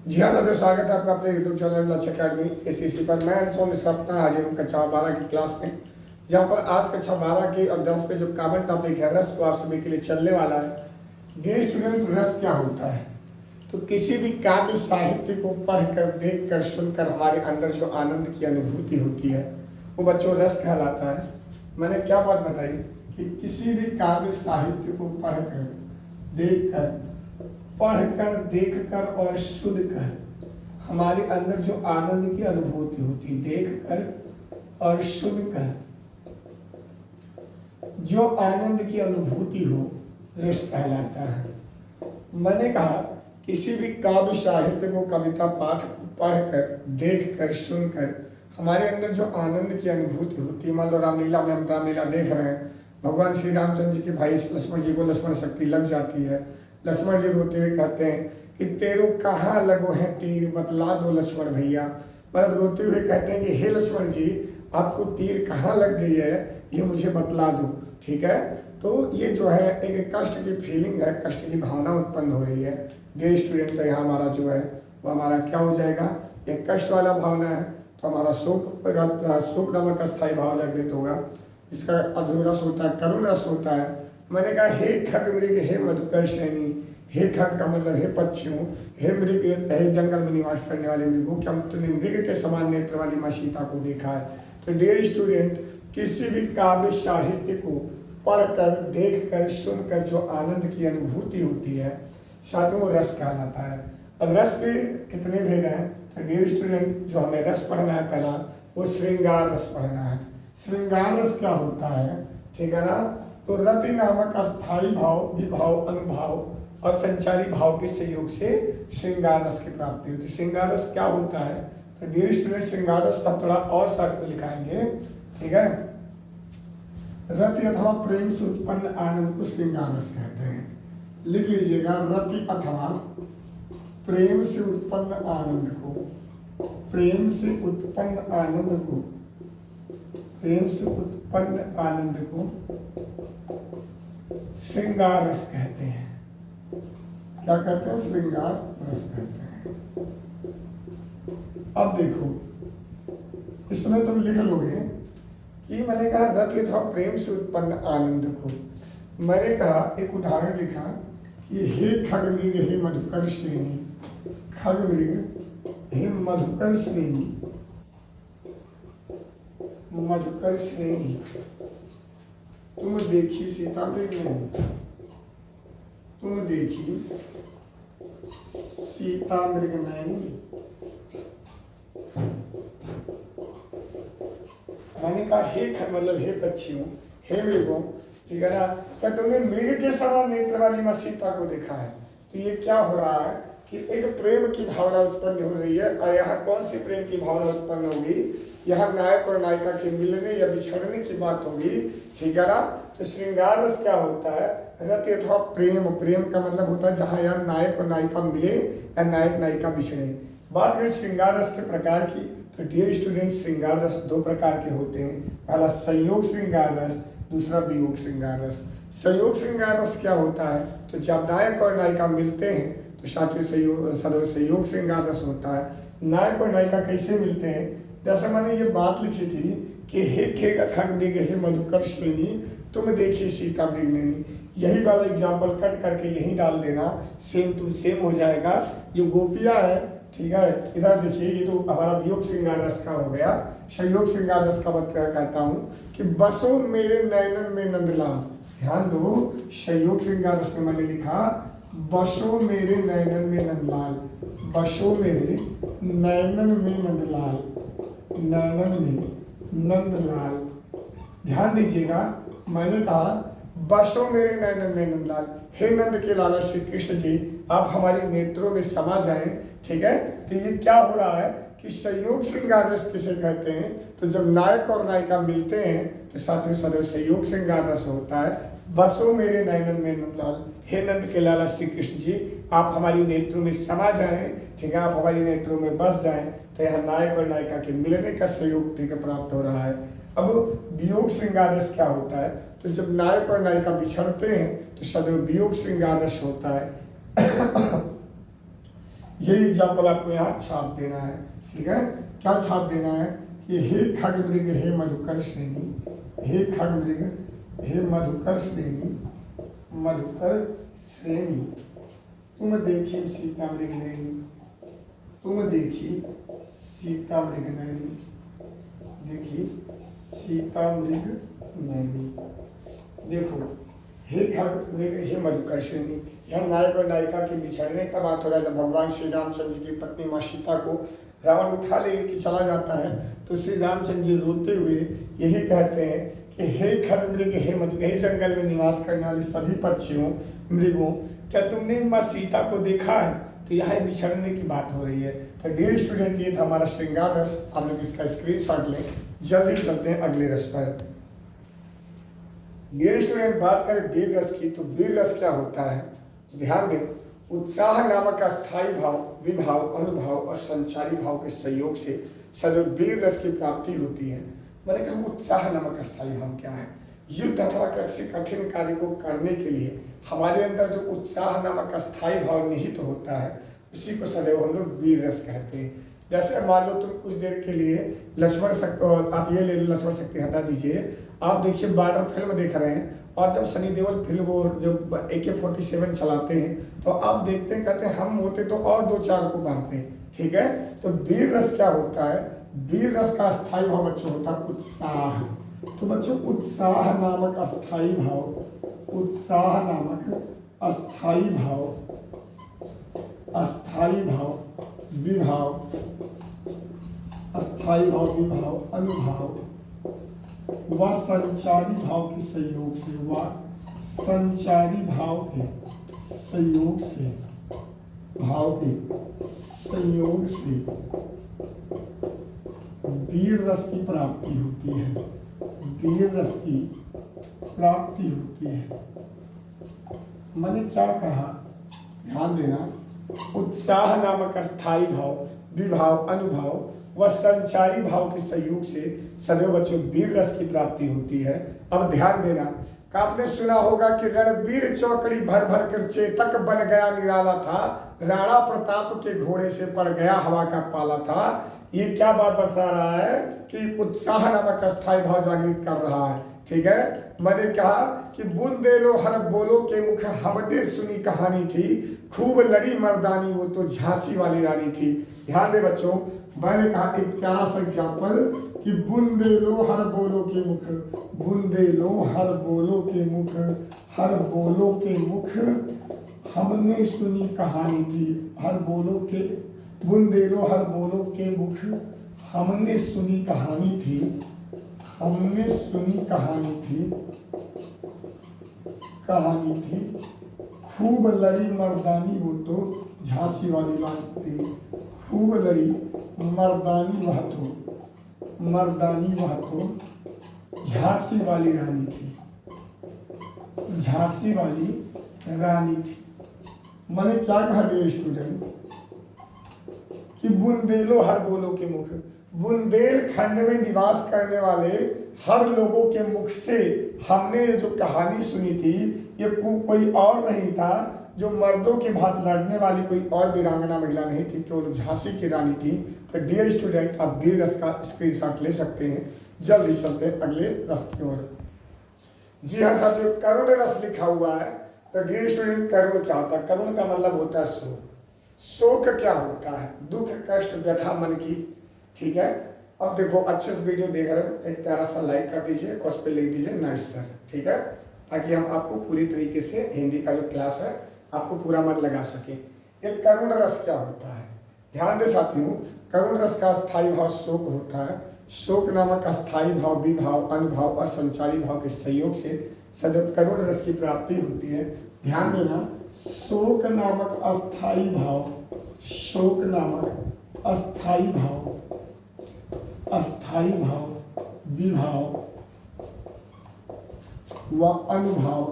जी हाँ दादा, स्वागत है आपका अपने यूट्यूब चैनल लक्ष्य अकेडमी एसीसी पर। मैं सोम सपना हाजिर हूँ कक्षा 12 की क्लास में, जहाँ पर आज कक्षा 12 की और 10 पे जो कॉमन टॉपिक है रस, वो आप सभी के लिए चलने वाला है। डियर स्टूडेंट, रस क्या होता है? तो किसी भी काव्य साहित्य को पढ़कर, देखकर, सुनकर हमारे अंदर जो आनंद की अनुभूति होती है वो बच्चों रस कहलाता है। मैंने क्या बात बताई कि किसी भी काव्य साहित्य को पढ़कर, देखकर, देखकर और सुनकर हमारे अंदर जो आनंद की अनुभूति होती, देखकर और सुनकर जो आनंद की अनुभूति हो, रस कहलाता है। मैंने कहा किसी भी काव्य साहित्य को, कविता पाठ को पढ़कर, देखकर, सुनकर हमारे अंदर जो आनंद की अनुभूति होती है। मान लो रामलीला में हम रामलीला देख रहे हैं, भगवान श्री रामचंद्र जी के भाई लक्ष्मण जी को लक्ष्मण शक्ति लग जाती है। लक्ष्मण जी रोते हुए कहते हैं कि तेरो कहाँ लगो है तीर, बतला दो लक्ष्मण भैया। मतलब रोते हुए कहते हैं कि हे लक्ष्मण जी, आपको तीर कहाँ लग गई है, ये मुझे बतला दो। ठीक है, तो ये जो है एक कष्ट की फीलिंग है, कष्ट की भावना उत्पन्न हो रही है। डियर स्टूडेंट, तो यहाँ हमारा जो है वो हमारा क्या हो जाएगा, एक कष्ट वाला भावना है, तो हमारा शोक नामक अस्थायी भाव जागृत होगा। इसका अधूरस होता है, करुण रस होता है। मैंने कहा हे खग मृग, हे मधुकर श्रेणी, हे खग का मतलब हे पक्षियों, हे मृग, हे जंगल में निवास करने वाले मृगों, क्या तुमने मृग के समान नेत्र वाली माँ सीता को देखा है? तो डियर स्टूडेंट, किसी भी काव्य साहित्य को पढ़कर, देखकर, सुनकर जो आनंद की अनुभूति होती है, साधु रस कहलाता है। अब रस के कितने भेद हैं? तो डियर स्टूडेंट, जो हमें रस पढ़ना है पहला, वो श्रृंगार रस पढ़ना है। श्रृंगार रस क्या होता है? ठीक है ना? तो रति नामक अस्थायी भाव, विभाव, अनुभाव और संचारी भाव के सहयोग से श्रृंगार रस की प्राप्ति होती है। श्रृंगार रस क्या होता है? तो डियर स्टूडेंट, श्रृंगार रस का थोड़ा और शॉर्ट में लिखाएंगे। ठीक है, रति अथवा प्रेम से उत्पन्न आनंद को श्रृंगार रस कहते हैं। लिख लीजिएगा, रति अथवा प्रेम से उत्पन्न आनंद को, प्रेम से उत्पन्न आनंद को, प्रेम से उत्पन्न आनंद को श्रृंगार रस कहते हैं। क्या कहते हैं? श्रृंगार रस कहते हैं। अब देखो, इसमें तुम लिख लोगे कि मैंने कहा रति अथवा प्रेम से उत्पन्न आनंद को। मैंने कहा एक उदाहरण लिखा कि हे खग मृग, हे मधुकर श्रेणी, खग मृग, हे मधुकर श्रेणी, मधुकर श्रेणी, तुम देखी सीता मृग नहीं, तुम देखी सीता मृग नहीं। मैंने कहा हे खग मतलब हे पक्षियों, हे मृगों, ठीक है ना, क्या तुमने मृग के समान नेत्र वाली माँ सीता को देखा है? तो ये क्या हो रहा है कि एक प्रेम की भावना उत्पन्न हो रही है। और यहाँ कौन सी प्रेम की भावना उत्पन्न होगी? यहाँ नायक और नायिका के मिलने या बिछड़ने की बात होगी। ठीक है ना? तो श्रृंगार रस क्या होता है? रति अथवा प्रेम, प्रेम का मतलब होता है जहाँ यार नायक और नायिका मिले या नायक नायिका बिछड़े। बात करें श्रृंगार रस के प्रकार की, तो डियर स्टूडेंट, श्रृंगार रस दो प्रकार के होते हैं। पहला संयोग श्रृंगार रस, दूसरा वियोग श्रृंगार रस। संयोग श्रृंगार रस क्या होता है? तो जब नायक और नायिका मिलते हैं तो साथियों संयोग श्रृंगार रस होता है। नायक और नायिका कैसे मिलते हैं? जैसे मैंने ये बात लिखी थी कि हे खग मृग, हे मधुकर श्रेणी, तुम देखिए सीता मृग नहीं। यही वाला एग्जाम्पल कट करके यही डाल देना, सेम टू सेम हो जाएगा। जो गोपियाँ है, ठीक है, इधर देखिए, ये तो हमारा वियोग श्रृंगार रस का हो गया। संयोग श्रृंगार रस का मतलब कहता हूँ कि बसो मेरे नैनन में नंदलाल। ध्यान दो, संयोग श्रृंगार रस में मैंने लिखा बसो मेरे नैनन में नंदलाल, बसो मेरे नैनन में नंदलाल, नैनन में नंदलाल। ध्यान दीजिएगा, मैंने कहा बसो मेरे नैनन में नंदलाल, हे नंद के लाला श्री कृष्ण जी, आप हमारे नेत्रों में समा जाएं। ठीक है, तो ये क्या हो रहा है कि संयोग श्रृंगार रस किसे कहते हैं? तो जब नायक और नायिका मिलते हैं तो साथियों सदैव संयोग श्रृंगार रस होता है। बसो मेरे नैनन में नंदलाल, हे नंद के लाला श्री कृष्ण जी, आप हमारी नेत्रों में समा जाएं। ठीक है, आप हमारी नेत्रों में बस जाएं। तो यहाँ नायक और नायिका के मिलने का सहयोग प्राप्त हो रहा है। अब वियोग श्रृंगार रस क्या होता है? तो जब नायक और नायिका बिछड़ते हैं तो सदैव वियोग श्रृंगार रस होता है। यही एग्जाम्पल आपको यहाँ छाप देना है। ठीक है, क्या छाप देना है कि हे खग मृग हे मधुकर श्रेणी, हे खग मृग हे मधुकर श्रेणी, मधुकर श्रेणी, तुम देखी सीता मृग नैनी, तुम देखी सीता मृग नैनी, देखी सीता मृग नैनी। देखो, हे खग मृग हे मधुकर श्रेणी, यह नायक और नायिका के बिछड़ने का बात हो रहा है। जब भगवान श्री रामचंद्र जी की पत्नी माँ सीता को रावण उठा लेके चला जाता है तो श्री रामचंद्र जी रोते हुए यही कहते हैं कि हे खग मृग हे मधु, हे जंगल में निवास करने वाले सभी पक्षियों मृगों, क्या तुमने माँ सीता को देखा है? तो यहाँ बिछड़ने की बात हो रही है। तो डियर स्टूडेंट, ये था हमारा श्रृंगार रस। आप लोग इसका स्क्रीनशॉट लें। जल्दी चलते हैं अगले रस पर। डियर स्टूडेंट, बात करें वीर रस की, तो वीर रस क्या होता है? ध्यान दें, उत्साह नामक अस्थायी भाव, विभाव, अनुभाव और संचारी भाव के सहयोग से सदैव वीर रस की प्राप्ति होती है। मैंने कहा उत्साह नामक अस्थायी भाव क्या है? युद्ध अथवा किसी कठिन कार्य को करने के लिए हमारे अंदर जो उत्साह नामक अस्थायी भाव निहित होता है उसी को सदैव हम लोग वीर रस कहते हैं। जैसे मान लो तुम कुछ देर के लिए लक्ष्मण शक्ति, आप ये ले लो, लक्ष्मण शक्ति हटा दीजिए। आप देखिए बॉर्डर फिल्म देख रहे हैं और जब सनी देओल फिल्म वो जब AK-47 चलाते हैं तो आप देखते हैं, कहते हैं हम होते तो और 2-4 को मारते हैं। ठीक है, तो वीर रस क्या होता है? वीर रस का अस्थायी भाव बच्चों होता है उत्साह। तो बच्चों उत्साह नामक अस्थायी भाव, उत्साह नामक अस्थायी भाव, अस्थायी भाव, विभाव, अस्थायी भाव, विभाव, अनुभाव व संचारी भाव के संयोग से, व संचारी भाव के संयोग से, भाव के संयोग से वीर रस की प्राप्ति होती है। वीर रस की प्राप्ति होती है। मैंने क्या कहा? ध्यान देना, उत्साह नामक अस्थायी भाव, विभाव, अनुभव व संचारी भाव के संयोग से सदैव बच्चों वीर रस की प्राप्ति होती है। अब ध्यान देना, आपने सुना होगा कि रणबीर चौकड़ी भर भर कर चेतक बन गया निराला था, राणा प्रताप के घोड़े से पड़ गया हवा का पाला था। ये क्या बात बता रहा है कि उत्साह नामक अस्थायी भाव जागृत कर रहा है। ठीक है, मैंने कहा कि बुंदेलो हर बोलो के मुख हमने सुनी कहानी थी, खूब लड़ी मर्दानी वो तो झांसी वाली रानी थी। ध्यान दे बच्चों, मैंने कहा एक प्यारा सा एग्जाम्पल कि बुंदेलो हर बोलो के मुख, बुंदेलो हर बोलो के मुख, हर बोलो के मुख हमने सुनी कहानी थी, हर बोलो के, बुंदेलो हर बोलो के मुख हमने सुनी कहानी थी, हमने सुनी कहानी थी, कहानी थी, खूब लड़ी मर्दानी वो तो झांसी वाली रानी थी, खूब लड़ी मर्दानी वह तो, मर्दानी वह तो झांसी वाली रानी थी, झांसी वाली रानी थी। मैंने क्या कहा डियर स्टूडेंट कि बुंदेलो हर बोलो के मुख, बुंदेलखंड में निवास करने वाले हर लोगों के मुख से हमने जो कहानी सुनी थी, ये कोई और नहीं था, जो मर्दों के भांति लड़ने वाली कोई और वीरांगना महिला नहीं थी, केवल झांसी की रानी थी। तो डियर स्टूडेंट, आप वीर रस का स्क्रीनशॉट ले सकते हैं। जल्दी चलते हैं अगले रस की ओर। जी हाँ साथियों, करुण रस लिखा हुआ है। तो डियर स्टूडेंट, करुण क्या होता है? करुण का मतलब होता है शोक। शोक क्या होता है? दुख, कष्ट, व्यथा मन की। ठीक है, अब देखो अच्छे से वीडियो देख रहे हो, एक प्यारा सा लाइक कर दीजिए और उस पर लिख दीजिए नाइस सर। ठीक है, ताकि हम आपको पूरी तरीके से हिंदी का जो क्लास है आपको पूरा मन लगा सके। एक करुण रस क्या होता है? ध्यान दे साथियों, करुण रस का स्थायी भाव शोक होता है। शोक नामक अस्थायी भाव, विभाव, अनुभाव और संचारी भाव के सहयोग से सदैव करुण रस की प्राप्ति होती है। ध्यान देना, शोक नामक अस्थायी भाव, शोक नामक अस्थायी भाव, अस्थायी भाव, विभाव व अनुभाव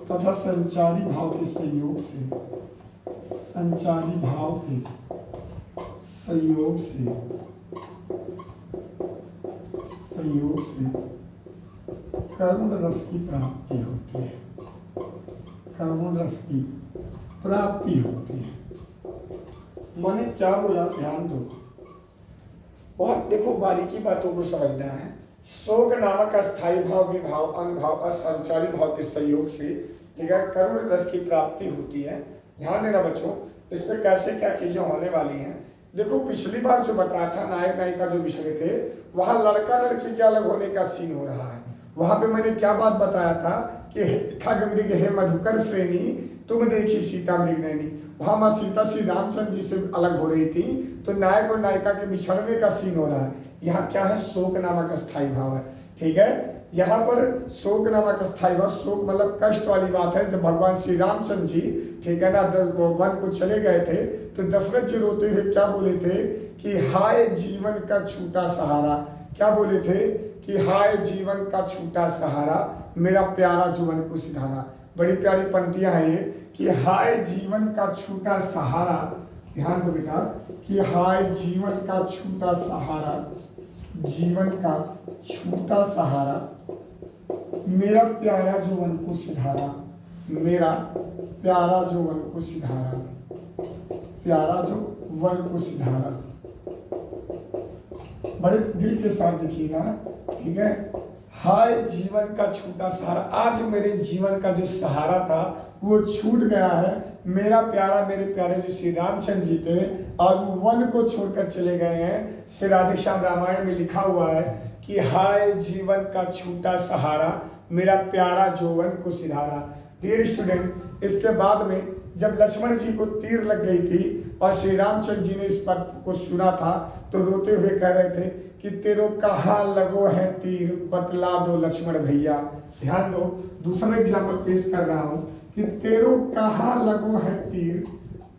तथा संचारी भाव के संयोग से, संचारी भाव के संयोग से, संयोग से करुण रस की प्राप्ति होती है। करुण रस की प्राप्ति होती है। मैंने क्या बोला, ध्यान दो, बहुत देखो बारीकी बातों को समझना है। शोक नामक अस्थायी भाव, विभाव, अनुभाव और संचारी भाव के सहयोग से ठीक है करुण रस की प्राप्ति होती है। ध्यान देना बच्चों, इसमें कैसे क्या चीजें होने वाली हैं। देखो पिछली बार जो बताया था नायक नायिका जो विषय थे, वहां लड़का लड़की के अलग होने का सीन हो रहा है। वहां पे मैंने क्या बात बताया था कि खगमृग हे मधुकर श्रेणी तुम देखी सीता मृग नैनी। वहां माँ सीता श्री रामचंद्र जी से अलग हो रही थी, तो नायक और नायिका के बिछड़ने का सीन हो रहा है। यहाँ क्या है, शोक नामक अस्थायी भाव है। ठीक है, यहाँ पर शोक नामक अस्थायी भाव, शोक मतलब कष्ट वाली बात है। जब भगवान श्री रामचंद्र जी ठीक है ना वन को चले गए थे, तो दशरथ जी रोते हुए क्या बोले थे कि हाय जीवन का छूटा सहारा। क्या बोले थे कि हाय जीवन का छूटा सहारा, मेरा प्यारा जुबन को सिधारा। बड़ी प्यारी पंक्तियां हैं ये कि हाय जीवन का छूटा सहारा। ध्यान दो बेटा कि हाय जीवन का छूटा सहारा, जीवन का छूटा सहारा, मेरा प्यारा जुबन को सिधारा, मेरा प्यारा जुबन को सिधारा, प्यारा जो वन को सिधारा। बड़े दिल के साथ देखिएगा, ठीक है। हाय जीवन का छूटा सहारा, आज मेरे जीवन का जो सहारा था वो छूट गया है। मेरा प्यारा, मेरे प्यारे जो श्री रामचंद्र जी थे, आज वो वन को छोड़कर चले गए हैं। श्री राधे श्याम रामायण में लिखा हुआ है कि हाय जीवन का छूटा सहारा, मेरा प्यारा जो वन को सिधारा। डियर स्टूडेंट, इसके बाद में जब लक्ष्मण जी को तीर लग गई थी और श्री रामचंद्र जी ने इस बात को सुना था, तो रोते हुए कह रहे थे कि तेरो कहाँ लगो है तीर, बतला दो लक्ष्मण भैया। ध्यान दो, दूसरा एग्जाम्पल पेश कर रहा हूँ कि तेरो कहाँ लगो है तीर,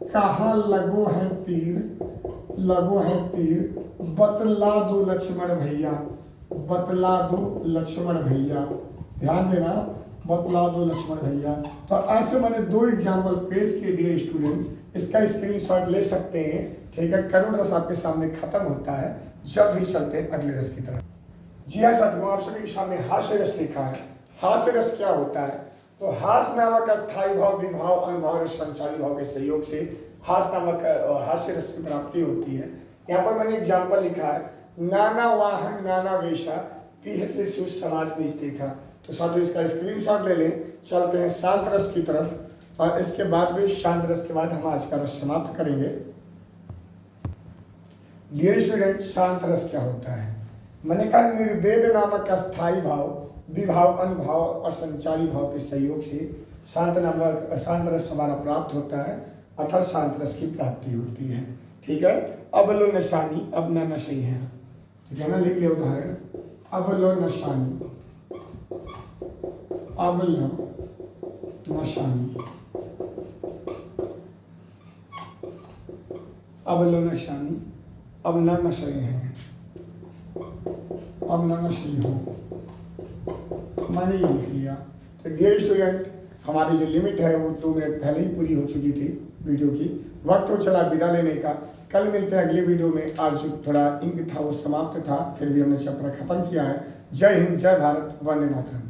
कहाँ लगो है तीर, लगो है तीर, बतला दो लक्ष्मण भैया, बतला दो लक्ष्मण भैया। ध्यान देना, बतला दो लक्ष्मण भैया। तो ऐसे मैंने दो एग्जाम्पल पेश किए डियर स्टूडेंट, इसका स्क्रीनशॉट ले सकते हैं। ठीक है, करुण रस आपके सामने खत्म होता है, जल्द ही चलते हैं अगले रस की तरफ। जी हाँ साथियों, आप सभी के सामने हास्य रस लिखा है। हास्य रस क्या होता है, तो हास्य नामक अस्थायी भाव, विभाव, अनुभाव और संचारी भाव के सहयोग से हास्य नामक हास्य रस की प्राप्ति होती है। यहाँ पर मैंने एग्जाम्पल लिखा है, नाना वाहन नाना वेशा, पीह से शिव समाज निज देखा। तो साथियों इसका स्क्रीनशॉट ले लें, चलते हैं शांत रस की तरफ, और इसके बाद भी शांत रस के बाद हम आज का रस समाप्त करेंगे। डियर स्टूडेंट, शांत रस क्या होता है, मैंने कहा निर्वेद नामक अस्थायी भाव, विभाव, अनुभाव और संचारी भाव के सहयोग से शांत रस हमारा प्राप्त होता है, अर्थात शांत रस की प्राप्ति होती है। ठीक है, अब लो नशानी अब न नशे हैं। ठीक है ना, लिख लिया उदाहरण, अब लो नशानी, अब लो नशानी, अब लो नशानी, अब न नशे हैं, अब न नशे हो। मैंने ये लिख लिया। तो डियर स्टूडेंट, हमारी जो लिमिट है वो 2 मिनट पहले ही पूरी हो चुकी थी वीडियो की। वक्त हो चला विदा लेने का। कल मिलते हैं अगली वीडियो में। आज जो थोड़ा इंक था वो समाप्त था, फिर भी हमने चैप्टर खत्म किया है। जय हिंद, जय भारत, वंदे मातरम।